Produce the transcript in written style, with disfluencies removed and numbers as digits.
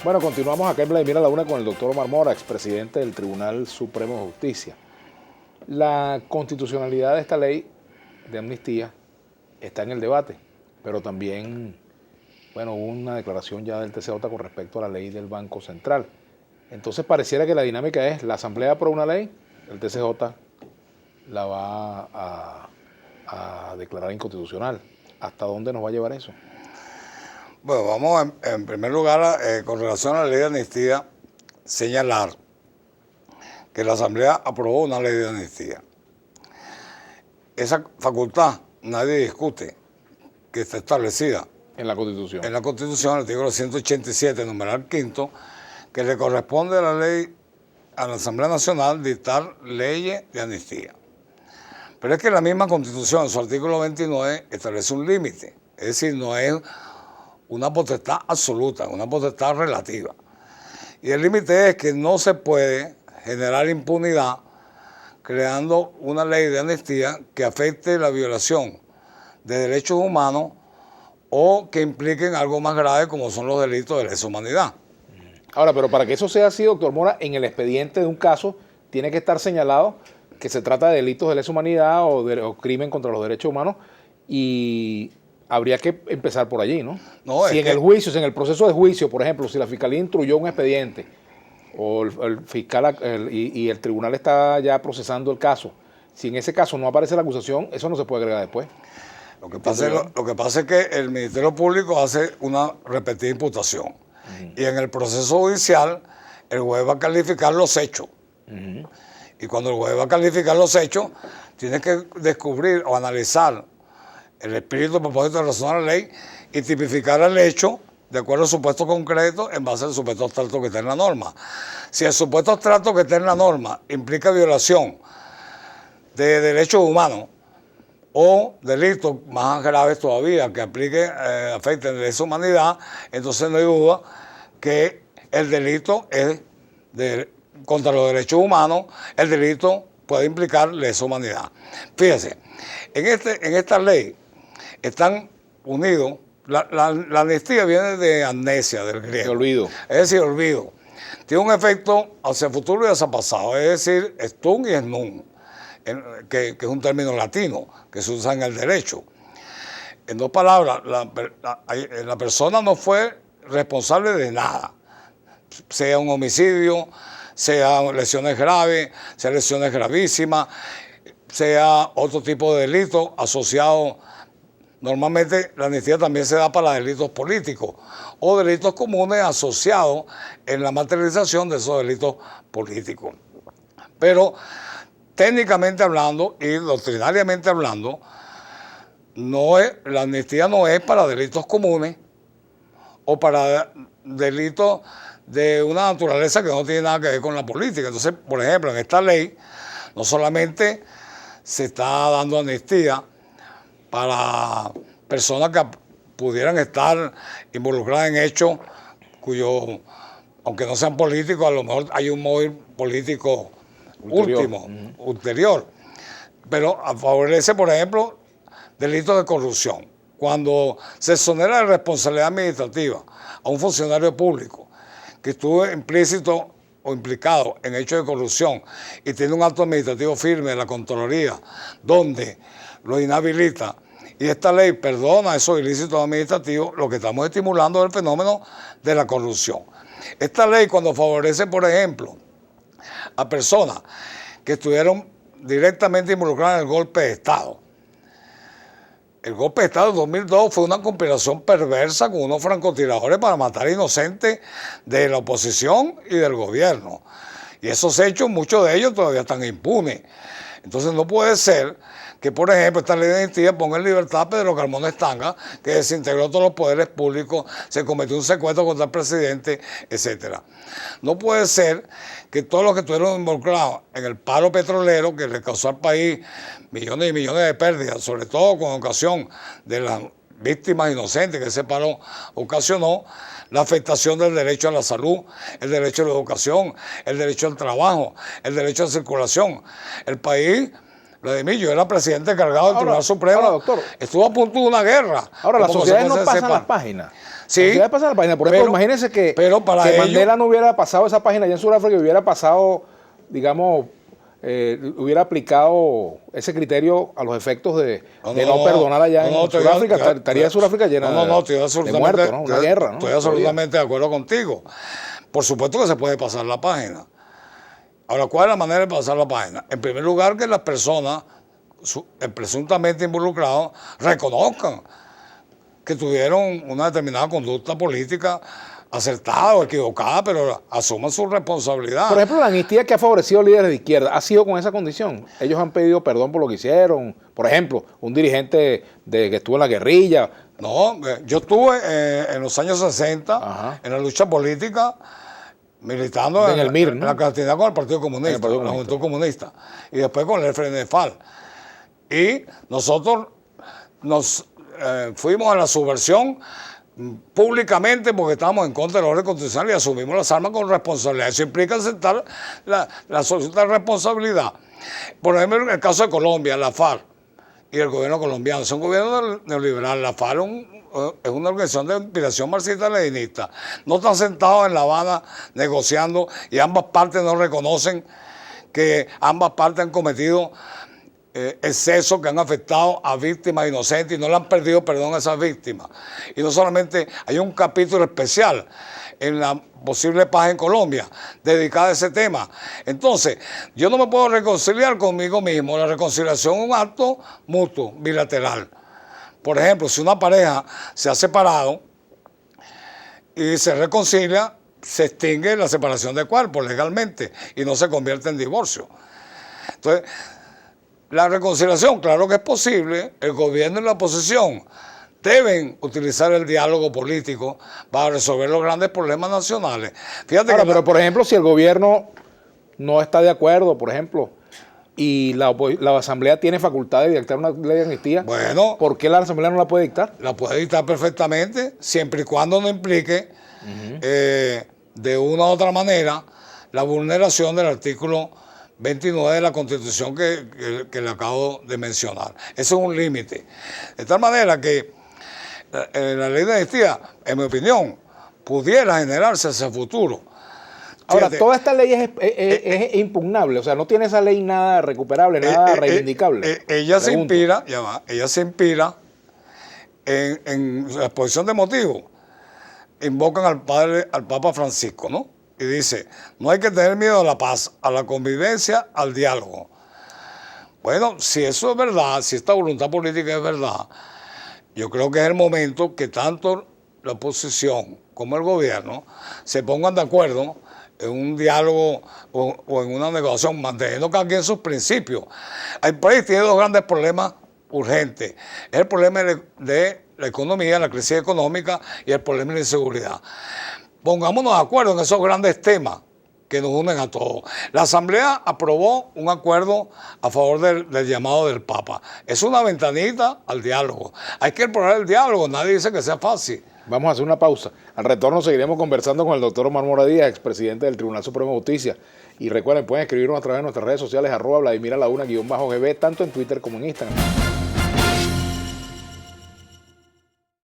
Bueno, continuamos acá en Vladimir a la Una con el doctor Omar Mora, expresidente del Tribunal Supremo de Justicia. La constitucionalidad de esta ley de amnistía está en el debate, pero también, bueno, hubo una declaración ya del TCJ con respecto a la ley del Banco Central. Entonces pareciera que la dinámica es, la Asamblea aprueba una ley, el TCJ la va a declarar inconstitucional. ¿Hasta dónde nos va a llevar eso? Bueno, vamos en primer lugar, con relación a la ley de amnistía, señalar que la Asamblea aprobó una ley de amnistía. Esa facultad nadie discute que está establecida En la Constitución. En la Constitución, el artículo 187, numeral quinto, que le corresponde a la ley, a la Asamblea Nacional, dictar leyes de amnistía. Pero es que la misma Constitución, en su artículo 29, establece un límite. Es decir, no es una potestad absoluta, una potestad relativa. Y el límite es que no se puede generar impunidad creando una ley de amnistía que afecte la violación de derechos humanos o que impliquen algo más grave como son los delitos de lesa humanidad. Ahora, pero para que eso sea así, doctor Mora, en el expediente de un caso tiene que estar señalado que se trata de delitos de lesa humanidad o crimen contra los derechos humanos y habría que empezar por allí, ¿no? No, si en el juicio, si en el proceso de juicio, por ejemplo, si la fiscalía instruyó un expediente o el fiscal y el tribunal está ya procesando el caso, si en ese caso no aparece la acusación, eso no se puede agregar después. Lo que pasa es que el Ministerio Público hace una repetida imputación. Y en el proceso judicial, el juez va a calificar los hechos. Y cuando el juez va a calificar los hechos, tiene que descubrir o analizar el espíritu, propósito y razón de la ley y tipificar el hecho de acuerdo al supuesto concreto en base al supuesto abstracto que está en la norma. Si el supuesto abstracto que está en la norma implica violación de derechos humanos o delitos más graves todavía que afecten a esa humanidad, entonces no hay duda que el delito es contra los derechos humanos, el delito puede implicar lesa humanidad. Fíjese, en esta ley están unidos, la amnistía viene de amnesia, del griego. De olvido. Es decir, olvido. Tiene un efecto hacia el futuro y hacia el pasado, es decir, stun y snun, que es un término latino que se usa en el derecho. En dos palabras, la persona no fue responsable de nada, sea un homicidio, sea lesiones graves, sea lesiones gravísimas, sea otro tipo de delito asociado. Normalmente la amnistía también se da para delitos políticos o delitos comunes asociados en la materialización de esos delitos políticos. Pero técnicamente hablando y doctrinariamente hablando, la amnistía no es para delitos comunes o para delitos de una naturaleza que no tiene nada que ver con la política. Entonces, por ejemplo, en esta ley no solamente se está dando amnistía para personas que pudieran estar involucradas en hechos cuyo, aunque no sean políticos, a lo mejor hay un móvil político ulterior. Pero favorece, por ejemplo, delitos de corrupción. Cuando se exonera de responsabilidad administrativa a un funcionario público que estuvo implícito o implicado en hechos de corrupción y tiene un acto administrativo firme de la Contraloría donde lo inhabilita y esta ley perdona esos ilícitos administrativos, lo que estamos estimulando es el fenómeno de la corrupción. Esta ley cuando favorece, por ejemplo, a personas que estuvieron directamente involucradas en el golpe de Estado. El golpe de Estado de 2002 fue una conspiración perversa con unos francotiradores para matar inocentes de la oposición y del gobierno. Y esos hechos, muchos de ellos todavía están impunes. Entonces no puede ser que, por ejemplo, esta ley de amnistía ponga en libertad a Pedro Carmona Estanga, que desintegró todos los poderes públicos, se cometió un secuestro contra el presidente, etc. No puede ser que todos los que estuvieron involucrados en el paro petrolero que le causó al país millones y millones de pérdidas, sobre todo con ocasión de las víctimas inocentes que ese paro ocasionó, la afectación del derecho a la salud, el derecho a la educación, el derecho al trabajo, el derecho a la circulación. El país, Vladimir, yo era presidente encargado del Tribunal Supremo, ahora, doctor, estuvo a punto de una guerra. Ahora, las sociedades no pasan las páginas. Sí. De pasar la página. Por ejemplo, imagínense que Mandela no hubiera pasado esa página allá en Sudáfrica y hubiera pasado, digamos, hubiera aplicado ese criterio a los efectos de no perdonar allá en Sudáfrica. Estaría Sudáfrica llena de muertos, ¿no? Una guerra, ¿no? Estoy absolutamente de acuerdo contigo. Por supuesto que se puede pasar la página. Ahora, ¿cuál es la manera de pasar la página? En primer lugar, que las personas presuntamente involucrados reconozcan que tuvieron una determinada conducta política acertada o equivocada, pero asuman su responsabilidad. Por ejemplo, la amnistía que ha favorecido líderes de izquierda ha sido con esa condición. Ellos han pedido perdón por lo que hicieron. Por ejemplo, un dirigente que estuvo en la guerrilla. No, yo estuve en los años 60 en la lucha política, militando en el MIR, ¿no? En la clandestinidad con el Partido Comunista, la Juventud Comunista, y después con el FNFAL. Y nosotros nos fuimos a la subversión públicamente porque estábamos en contra del orden constitucional y asumimos las armas con responsabilidad. Eso implica aceptar la solicitud de responsabilidad. Por ejemplo, en el caso de Colombia, la FARC y el gobierno colombiano, es un gobierno neoliberal. La FARC es una organización de inspiración marxista-leninista. No están sentados en La Habana negociando y ambas partes no reconocen que ambas partes han cometido excesos que han afectado a víctimas inocentes y no le han pedido perdón a esas víctimas. Y no solamente, hay un capítulo especial en la posible paz en Colombia dedicada a ese tema. Entonces, yo no me puedo reconciliar conmigo mismo. La reconciliación es un acto mutuo, bilateral. Por ejemplo, si una pareja se ha separado y se reconcilia, se extingue la separación de cuerpos legalmente y no se convierte en divorcio. Entonces, la reconciliación, claro que es posible. El gobierno y la oposición deben utilizar el diálogo político para resolver los grandes problemas nacionales. Fíjate ahora, pero por ejemplo, si el gobierno no está de acuerdo, por ejemplo, y la Asamblea tiene facultad de dictar una ley de amnistía, bueno, ¿por qué la Asamblea no la puede dictar? La puede dictar perfectamente, siempre y cuando no implique de una u otra manera la vulneración del artículo 29 de la Constitución que le acabo de mencionar. Ese es un límite. De tal manera que la ley de amnistía, en mi opinión, pudiera generarse hacia el futuro. Ahora, toda esta ley es impugnable, o sea, no tiene esa ley nada recuperable, nada reivindicable. Ella se inspira, ella se inspira en la exposición de motivos. Invocan al Papa Francisco, ¿no? Y dice, no hay que tener miedo a la paz, a la convivencia, al diálogo. Bueno, si eso es verdad, si esta voluntad política es verdad, yo creo que es el momento que tanto la oposición como el gobierno se pongan de acuerdo en un diálogo o en una negociación, manteniendo cada quien sus principios. El país tiene dos grandes problemas urgentes. Es el problema de la economía, la crisis económica y el problema de la inseguridad. Pongámonos de acuerdo en esos grandes temas que nos unen a todos. La Asamblea aprobó un acuerdo a favor del llamado del Papa. Es una ventanita al diálogo. Hay que explorar el diálogo, nadie dice que sea fácil. Vamos a hacer una pausa. Al retorno seguiremos conversando con el doctor Omar Mora Díaz, expresidente del Tribunal Supremo de Justicia. Y recuerden, pueden escribirnos a través de nuestras redes sociales, @VladimirAlauna_GB, tanto en Twitter como en Instagram.